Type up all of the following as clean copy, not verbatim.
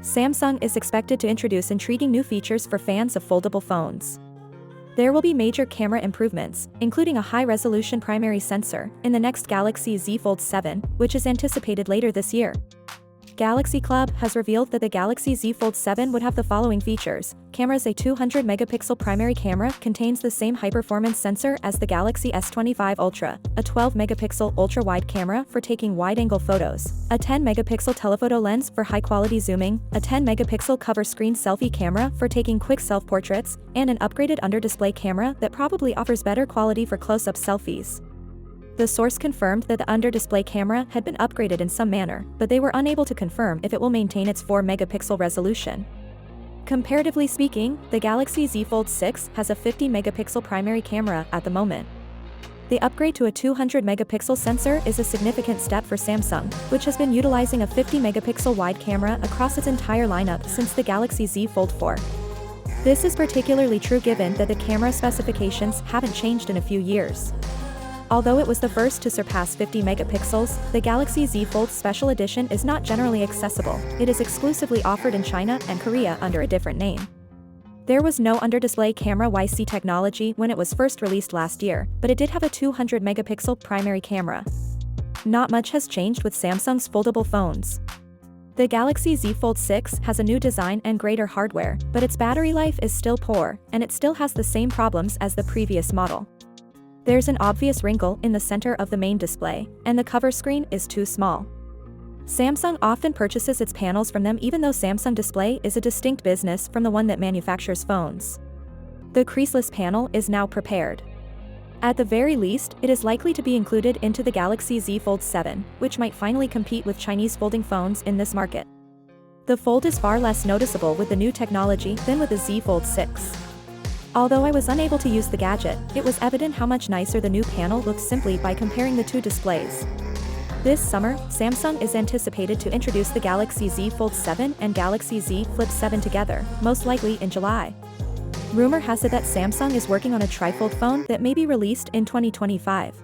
Samsung is expected to introduce intriguing new features for fans of foldable phones. There will be major camera improvements, including a high-resolution primary sensor, in the next Galaxy Z Fold 7, which is anticipated later this year. Galaxy Club has revealed that the Galaxy Z Fold 7 would have the following features. Cameras: a 200-megapixel primary camera contains the same high-performance sensor as the Galaxy S25 Ultra, a 12-megapixel ultra-wide camera for taking wide-angle photos, a 10-megapixel telephoto lens for high-quality zooming, a 10-megapixel cover screen selfie camera for taking quick self-portraits, and an upgraded under-display camera that probably offers better quality for close-up selfies. The source confirmed that the under-display camera had been upgraded in some manner, but they were unable to confirm if it will maintain its 4-megapixel resolution. Comparatively speaking, the Galaxy Z Fold 6 has a 50-megapixel primary camera at the moment. The upgrade to a 200-megapixel sensor is a significant step for Samsung, which has been utilizing a 50-megapixel wide camera across its entire lineup since the Galaxy Z Fold 4. This is particularly true given that the camera specifications haven't changed in a few years. Although it was the first to surpass 50 megapixels, the Galaxy Z Fold Special Edition is not generally accessible. It is exclusively offered in China and Korea under a different name. There was no under-display camera YC technology when it was first released last year, but it did have a 200-megapixel primary camera. Not much has changed with Samsung's foldable phones. The Galaxy Z Fold 6 has a new design and greater hardware, but its battery life is still poor, and it still has the same problems as the previous model. There's an obvious wrinkle in the center of the main display, and the cover screen is too small. Samsung often purchases its panels from them even though Samsung Display is a distinct business from the one that manufactures phones. The creaseless panel is now prepared. At the very least, it is likely to be included into the Galaxy Z Fold 7, which might finally compete with Chinese folding phones in this market. The fold is far less noticeable with the new technology than with the Z Fold 6. Although I was unable to use the gadget, it was evident how much nicer the new panel looks simply by comparing the two displays. This summer, Samsung is anticipated to introduce the Galaxy Z Fold 7 and Galaxy Z Flip 7 together, most likely in July. Rumor has it that Samsung is working on a trifold phone that may be released in 2025.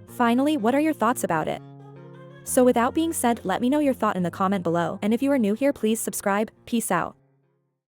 Finally, what are your thoughts about it? So without being said, let me know your thought in the comment below, and if you are new here, please subscribe. Peace out.